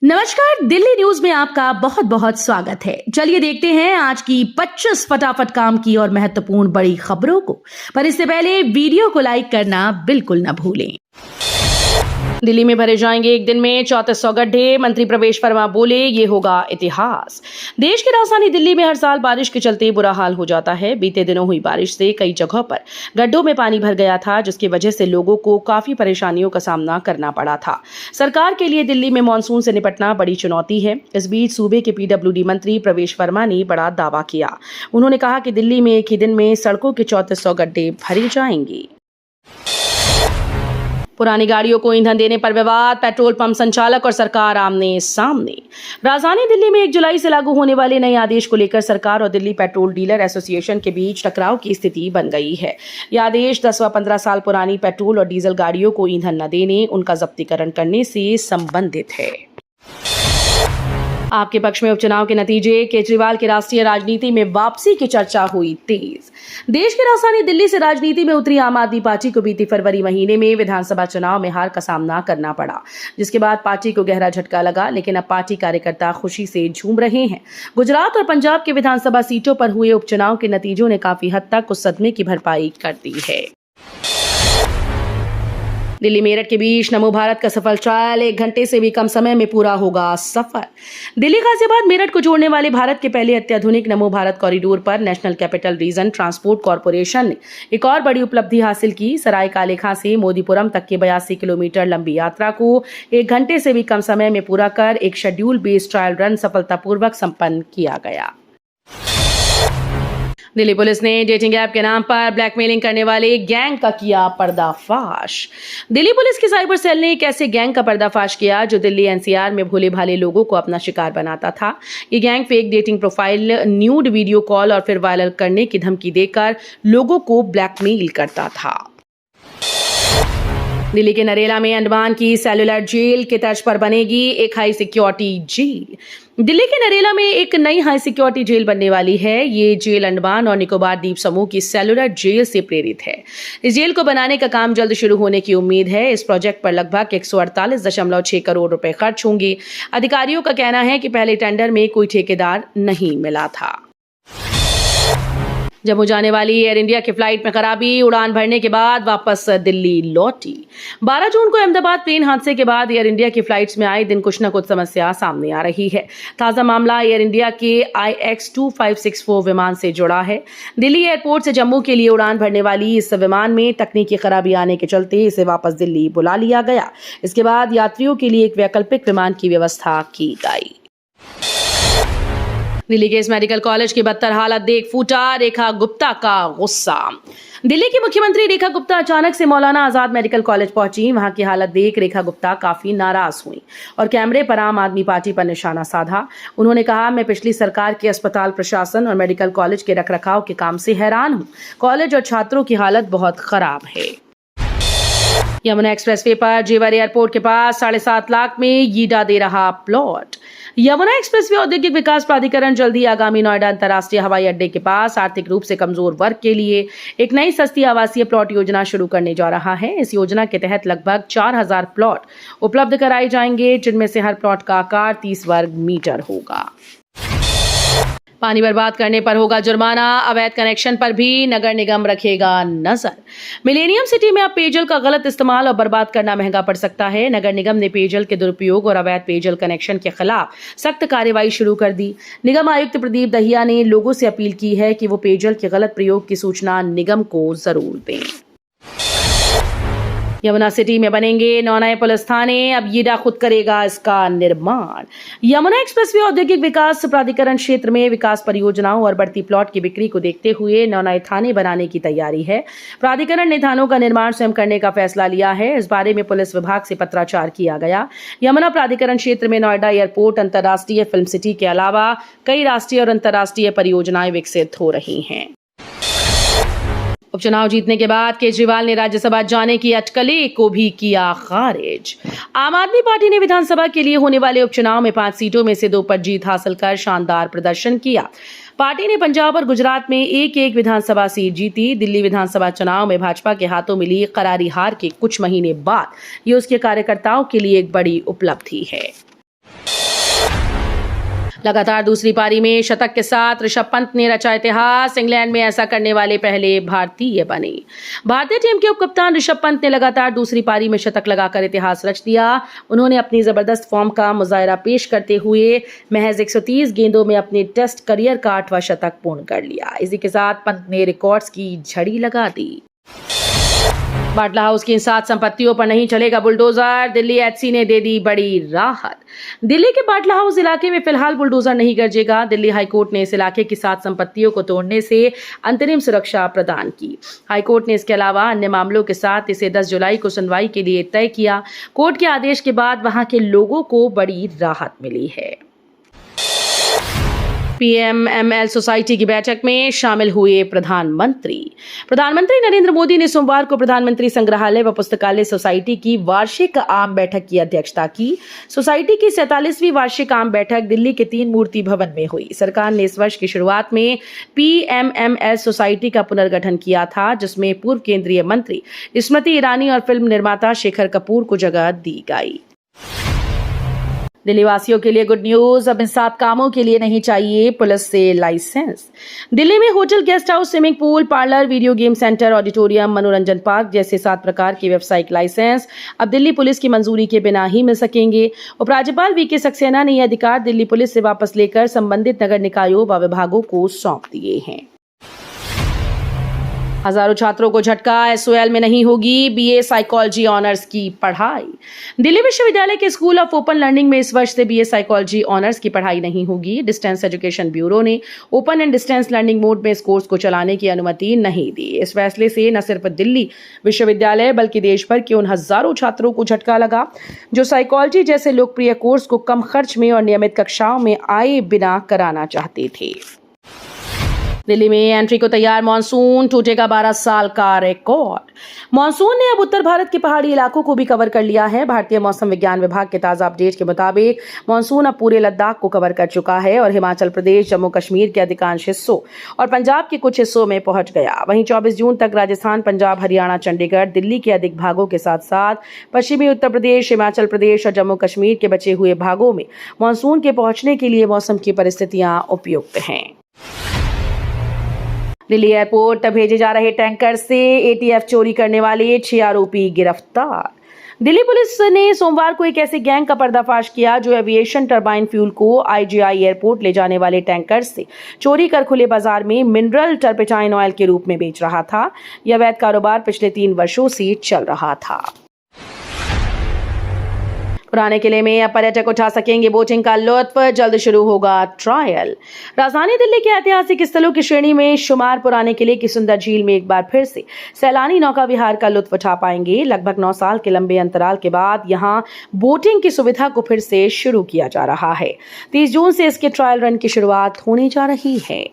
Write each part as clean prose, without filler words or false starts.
नमस्कार, दिल्ली न्यूज में आपका बहुत बहुत स्वागत है। चलिए देखते हैं आज की 25 फटाफट काम की और महत्वपूर्ण बड़ी खबरों को। पर इससे पहले वीडियो को लाइक करना बिल्कुल न भूलें। दिल्ली में भरे जाएंगे एक दिन में 3400 गड्ढे, मंत्री प्रवेश वर्मा बोले ये होगा इतिहास। देश की राजधानी दिल्ली में हर साल बारिश के चलते बुरा हाल हो जाता है। बीते दिनों हुई बारिश से कई जगहों पर गड्ढों में पानी भर गया था, जिसकी वजह से लोगों को काफी परेशानियों का सामना करना पड़ा था। सरकार के लिए दिल्ली में मानसून से निपटना बड़ी चुनौती है। इस बीच सूबे के पीडब्ल्यूडी मंत्री प्रवेश वर्मा ने बड़ा दावा किया। उन्होंने कहा कि दिल्ली में एक ही दिन में सड़कों के 3400 गड्ढे भरे जाएंगे। पुरानी गाड़ियों को ईंधन देने पर विवाद, पेट्रोल पंप संचालक और सरकार आमने सामने। राजधानी दिल्ली में 1 जुलाई से लागू होने वाले नए आदेश को लेकर सरकार और दिल्ली पेट्रोल डीलर एसोसिएशन के बीच टकराव की स्थिति बन गई है। यह आदेश 10 व 15 साल पुरानी पेट्रोल और डीजल गाड़ियों को ईंधन न देने, उनका जब्तीकरण करने से संबंधित है। आपके पक्ष में उपचुनाव के नतीजे, केजरीवाल की राष्ट्रीय राजनीति में वापसी की चर्चा हुई तेज। देश की राजधानी दिल्ली से राजनीति में उतरी आम आदमी पार्टी को बीती फरवरी महीने में विधानसभा चुनाव में हार का सामना करना पड़ा, जिसके बाद पार्टी को गहरा झटका लगा। लेकिन अब पार्टी कार्यकर्ता खुशी से झूम रहे हैं। गुजरात और पंजाब के विधानसभा सीटों पर हुए उपचुनाव के नतीजों ने काफी हद तक उस सदमे की भरपाई कर दी है। दिल्ली मेरठ के बीच नमो भारत का सफल ट्रायल 1 घंटे से भी कम समय में पूरा होगा सफर। दिल्ली गाजियाबाद मेरठ को जोड़ने वाले भारत के पहले अत्याधुनिक नमो भारत कॉरिडोर पर national capital region transport corporation ने एक और बड़ी उपलब्धि हासिल की। सराय कालेखां से मोदीपुरम तक की 82 किलोमीटर लंबी यात्रा को 1 घंटे से भी कम समय में पूरा कर एक शेड्यूल बेस्ड ट्रायल रन सफलतापूर्वक संपन्न किया गया। दिल्ली पुलिस ने डेटिंग ऐप के नाम पर ब्लैकमेलिंग करने वाले गैंग का किया पर्दाफाश। दिल्ली पुलिस की साइबर सेल ने एक ऐसे गैंग का पर्दाफाश किया जो दिल्ली एनसीआर में भोले भाले लोगों को अपना शिकार बनाता था। ये gang fake dating profile, nude video call और फिर वायरल करने की धमकी देकर लोगों को ब्लैकमेल करता था। दिल्ली के नरेला में अंडमान की सेलुलर जेल के तर्ज पर बनेगी एक हाई सिक्योरिटी जेल। दिल्ली के नरेला में एक नई हाई सिक्योरिटी जेल बनने वाली है। ये जेल अंडमान और निकोबार द्वीप समूह की सेलुलर जेल से प्रेरित है। इस जेल को बनाने का काम जल्द शुरू होने की उम्मीद है। इस प्रोजेक्ट पर लगभग 148.6 करोड़ रुपए खर्च होंगे। अधिकारियों का कहना है कि पहले टेंडर में कोई ठेकेदार नहीं मिला था। जम्मू जाने वाली एयर इंडिया की फ्लाइट में खराबी, उड़ान भरने के बाद वापस दिल्ली लौटी। 12 जून को अहमदाबाद प्लेन हादसे के बाद एयर इंडिया की फ्लाइट्स में आए दिन कुछ न कुछ समस्या सामने आ रही है। ताजा मामला एयर इंडिया के IX2564 विमान से जुड़ा है। दिल्ली एयरपोर्ट से जम्मू के लिए उड़ान भरने वाली इस विमान में तकनीकी खराबी आने के चलते इसे वापस दिल्ली बुला लिया गया। इसके बाद यात्रियों के लिए एक वैकल्पिक विमान की व्यवस्था की गई। दिल्ली के इस मेडिकल कॉलेज की बदतर हालत देख फूटा रेखा गुप्ता का गुस्सा। दिल्ली की मुख्यमंत्री रेखा गुप्ता अचानक से मौलाना आजाद मेडिकल कॉलेज पहुंची। वहां की हालत देख रेखा गुप्ता काफी नाराज हुई और कैमरे पर आम आदमी पार्टी पर निशाना साधा। उन्होंने कहा, मैं पिछली सरकार के अस्पताल प्रशासन और मेडिकल कॉलेज के रखरखाव के काम से हैरान हूं। कॉलेज और छात्रों की हालत बहुत खराब है। यमुना एक्सप्रेसवे पर जेवर एयरपोर्ट के पास 7.5 लाख में यीडा दे रहा प्लॉट। यमुना एक्सप्रेसवे औद्योगिक विकास प्राधिकरण जल्द ही आगामी नोएडा अंतर्राष्ट्रीय हवाई अड्डे के पास आर्थिक रूप से कमजोर वर्ग के लिए एक नई सस्ती आवासीय प्लॉट योजना शुरू करने जा रहा है। इस योजना के तहत लगभग 4000 प्लॉट उपलब्ध कराए जाएंगे, जिनमें से हर प्लॉट का आकार 30 वर्ग मीटर होगा। पानी बर्बाद करने पर होगा जुर्माना, अवैध कनेक्शन पर भी नगर निगम रखेगा नजर। मिलेनियम सिटी में अब पेयजल का गलत इस्तेमाल और बर्बाद करना महंगा पड़ सकता है। नगर निगम ने पेयजल के दुरुपयोग और अवैध पेयजल कनेक्शन के खिलाफ सख्त कार्रवाई शुरू कर दी। निगम आयुक्त प्रदीप दहिया ने लोगों से अपील की है कि वो पेयजल के गलत प्रयोग की सूचना निगम को जरूर दें। यमुना सिटी में बनेंगे 9 नए पुलिस थाने, अब यीडा खुद करेगा इसका निर्माण। यमुना एक्सप्रेसवे औद्योगिक विकास प्राधिकरण क्षेत्र में विकास परियोजनाओं और बढ़ती प्लॉट की बिक्री को देखते हुए 9 नए थाने बनाने की तैयारी है। प्राधिकरण ने थानों का निर्माण स्वयं करने का फैसला लिया है। इस बारे में पुलिस विभाग से पत्राचार किया गया। यमुना प्राधिकरण क्षेत्र में नोएडा एयरपोर्ट, अंतर्राष्ट्रीय फिल्म सिटी के अलावा कई राष्ट्रीय और अंतर्राष्ट्रीय परियोजनाएं विकसित हो रही हैं। उपचुनाव जीतने के बाद केजरीवाल ने राज्यसभा जाने की अटकले को भी किया खारिज। आम आदमी पार्टी ने विधानसभा के लिए होने वाले उपचुनाव में 5 सीटों में से 2 पर जीत हासिल कर शानदार प्रदर्शन किया। पार्टी ने पंजाब और गुजरात में एक विधानसभा सीट जीती। दिल्ली विधानसभा चुनाव में भाजपा के हाथों मिली करारी हार के कुछ महीने बाद ये उसके कार्यकर्ताओं के लिए एक बड़ी उपलब्धि है। लगातार दूसरी पारी में शतक के साथ ऋषभ पंत ने रचा इतिहास। इंग्लैंड में ऐसा करने वाले पहले भारतीय बने। भारतीय टीम के उपकप्तान ऋषभ पंत ने लगातार दूसरी पारी में शतक लगाकर इतिहास रच दिया। उन्होंने अपनी जबरदस्त फॉर्म का मुजाहरा पेश करते हुए महज 130 गेंदों में अपने टेस्ट करियर का 8वां शतक पूर्ण कर लिया। इसी के साथ पंत ने रिकॉर्ड्स की झड़ी लगा दी। बाटला हाउस की इन 7 संपत्तियों पर नहीं चलेगा बुलडोजर। दिल्ली एचसी ने दे दी बड़ी राहत। दिल्ली के बाटला हाउस इलाके में फिलहाल बुलडोजर नहीं गरजेगा। दिल्ली हाईकोर्ट ने इस इलाके की 7 संपत्तियों को तोड़ने से अंतरिम सुरक्षा प्रदान की। हाईकोर्ट ने इसके अलावा अन्य मामलों के साथ इसे 10 जुलाई को सुनवाई के लिए तय किया। कोर्ट के आदेश के बाद वहां के लोगों को बड़ी राहत मिली है। पीएमएमएल सोसाइटी की बैठक में शामिल हुए प्रधानमंत्री नरेंद्र मोदी ने सोमवार को प्रधानमंत्री संग्रहालय व पुस्तकालय सोसाइटी की वार्षिक आम बैठक की अध्यक्षता की। सोसाइटी की 47वीं वार्षिक आम बैठक दिल्ली के 3 मूर्ति भवन में हुई। सरकार ने इस वर्ष की शुरुआत में पीएमएमएल सोसाइटी का पुनर्गठन किया था, जिसमें पूर्व केंद्रीय मंत्री स्मृति ईरानी और फिल्म निर्माता शेखर कपूर को जगह दी गई। दिल्ली वासियों के लिए गुड न्यूज, अब इन 7 कामों के लिए नहीं चाहिए पुलिस से लाइसेंस। दिल्ली में hotel, guest house, swimming pool, parlour, video game centre, auditorium, मनोरंजन पार्क जैसे 7 प्रकार के व्यावसायिक लाइसेंस अब दिल्ली पुलिस की मंजूरी के बिना ही मिल सकेंगे। उपराज्यपाल वीके सक्सेना ने यह अधिकार दिल्ली पुलिस से वापस लेकर संबंधित नगर निकायों व विभागों को सौंप दिए हैं। हजारों छात्रों को झटका, एसओएल में नहीं होगी बीए साइकोलॉजी ऑनर्स की पढ़ाई। दिल्ली विश्वविद्यालय के स्कूल ऑफ ओपन लर्निंग में इस वर्ष से बीए साइकोलॉजी ऑनर्स की पढ़ाई नहीं होगी। डिस्टेंस एजुकेशन ब्यूरो ने open and distance learning mode में इस कोर्स को चलाने की अनुमति नहीं दी। इस फैसले से न सिर्फ दिल्ली विश्वविद्यालय बल्कि देश भर के उन हजारों छात्रों को झटका लगा जो साइकोलॉजी जैसे लोकप्रिय कोर्स को कम खर्च में और नियमित कक्षाओं में आए बिना कराना चाहते थे। दिल्ली में एंट्री को तैयार मानसून, टूटेगा 12 साल का रिकॉर्ड। मानसून ने अब उत्तर भारत के पहाड़ी इलाकों को भी कवर कर लिया है। भारतीय मौसम विज्ञान विभाग के ताजा अपडेट के मुताबिक मानसून अब पूरे लद्दाख को कवर कर चुका है और हिमाचल प्रदेश, जम्मू कश्मीर के अधिकांश हिस्सों और पंजाब के कुछ हिस्सों में पहुंच गया। वहीं 24 जून तक राजस्थान, पंजाब, हरियाणा, चंडीगढ़, दिल्ली के अधिक भागों के साथ साथ पश्चिमी उत्तर प्रदेश, हिमाचल प्रदेश और जम्मू कश्मीर के बचे हुए भागों में मानसून के पहुंचने के लिए मौसम की परिस्थितियां उपयुक्त हैं। दिल्ली एयरपोर्ट तक भेजे जा रहे टैंकर से एटीएफ चोरी करने वाले 6 आरोपी गिरफ्तार। दिल्ली पुलिस ने सोमवार को एक ऐसे गैंग का पर्दाफाश किया जो एविएशन टरबाइन फ्यूल को आईजीआई एयरपोर्ट ले जाने वाले टैंकर से चोरी कर खुले बाजार में मिनरल टर्पेटाइन ऑयल के रूप में बेच रहा था। यह अवैध कारोबार पिछले 3 वर्षों से चल रहा था। पुराने किले में अब पर्यटक उठा सकेंगे बोटिंग का लुत्फ, जल्द शुरू होगा ट्रायल। राजधानी दिल्ली के ऐतिहासिक स्थलों की श्रेणी में शुमार पुराने किले की सुंदर झील में एक बार फिर से सैलानी नौका विहार का लुत्फ उठा पाएंगे। लगभग 9 साल के लंबे अंतराल के बाद यहां बोटिंग की सुविधा को फिर से शुरू किया जा रहा है। 30 जून से इसके ट्रायल रन की शुरुआत होने जा रही है।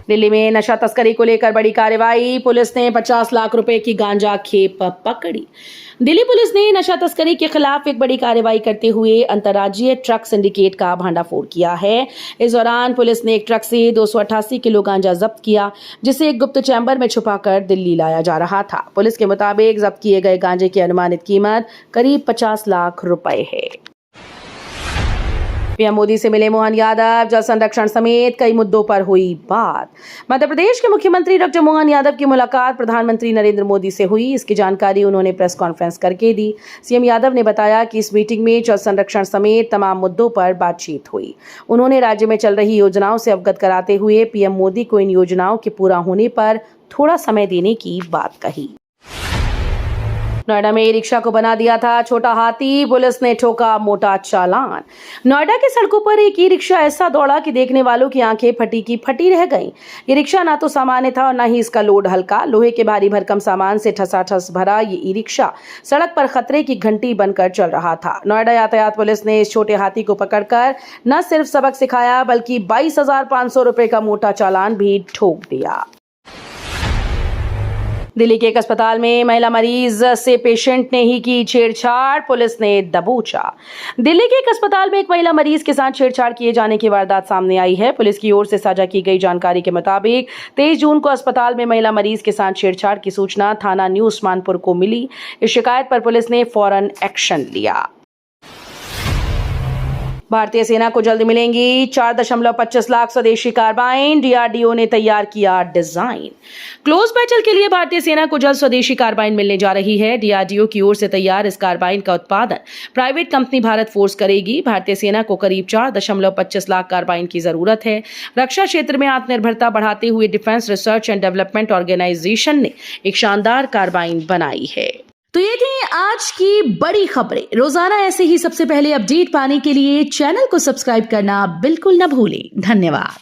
दिल्ली में नशा तस्करी को लेकर बड़ी कार्रवाई, पुलिस ने 50 लाख रुपए की गांजा खेप पकड़ी। दिल्ली पुलिस ने नशा तस्करी के खिलाफ एक बड़ी कार्रवाई करते हुए अंतर्राज्यीय ट्रक सिंडिकेट का भांडाफोड़ किया है। इस दौरान पुलिस ने एक ट्रक से 288 किलो गांजा जब्त किया, जिसे एक गुप्त चैम्बर में छुपाकर दिल्ली लाया जा रहा था। पुलिस के मुताबिक जब्त किए गए गांजे की अनुमानित कीमत करीब 50 लाख रुपए है। पीएम मोदी से मिले मोहन यादव, जल संरक्षण समेत कई मुद्दों पर हुई बात। मध्य प्रदेश के मुख्यमंत्री डॉक्टर मोहन यादव की मुलाकात प्रधानमंत्री नरेंद्र मोदी से हुई। इसकी जानकारी उन्होंने प्रेस कॉन्फ्रेंस करके दी। सीएम यादव ने बताया कि इस मीटिंग में जल संरक्षण समेत तमाम मुद्दों पर बातचीत हुई। उन्होंने राज्य में चल रही योजनाओं से अवगत कराते हुए पीएम मोदी को इन योजनाओं के पूरा होने पर थोड़ा समय देने की बात कही। नोएडा में ई रिक्शा को बना दिया था छोटा हाथी, पुलिस ने ठोका मोटा चालान। नोएडा की सड़कों पर एक ई रिक्शा ऐसा दौड़ा कि देखने वालों की आंखें फटी की फटी रह गईं। ये रिक्शा ना तो सामान्य था और ना ही इसका लोड हल्का। लोहे के भारी भरकम सामान से ठसाठस भरा ये ई रिक्शा सड़क पर खतरे की घंटी बनकर चल रहा था। नोएडा यातायात पुलिस ने इस छोटे हाथी को पकड़कर न सिर्फ सबक सिखाया बल्कि 22,500 रुपए का मोटा चालान भी ठोक दिया। दिल्ली के एक अस्पताल में महिला मरीज से पेशेंट ने ही की छेड़छाड़, पुलिस ने दबोचा। दिल्ली के एक अस्पताल में एक महिला मरीज के साथ छेड़छाड़ किए जाने की वारदात सामने आई है। पुलिस की ओर से साझा की गई जानकारी के मुताबिक 23 जून को अस्पताल में महिला मरीज के साथ छेड़छाड़ की सूचना थाना न्यू उस्मानपुर को मिली। इस शिकायत पर पुलिस ने फौरन एक्शन लिया। भारतीय सेना को जल्द मिलेंगी 4.25 लाख स्वदेशी कार्बाइन, डीआरडीओ ने तैयार किया डिजाइन। क्लोज बैटल के लिए भारतीय सेना को जल्द स्वदेशी कार्बाइन मिलने जा रही है। डीआरडीओ की ओर से तैयार इस कार्बाइन का उत्पादन प्राइवेट कंपनी भारत फोर्स करेगी। भारतीय सेना को करीब 4.25 लाख कार्बाइन की जरूरत है। रक्षा क्षेत्र में आत्मनिर्भरता बढ़ाते हुए defence research and development organisation ने एक शानदार कार्बाइन बनाई है। तो ये थी आज की बड़ी खबरें। रोजाना ऐसे ही सबसे पहले अपडेट पाने के लिए चैनल को सब्सक्राइब करना बिल्कुल न भूलें। धन्यवाद।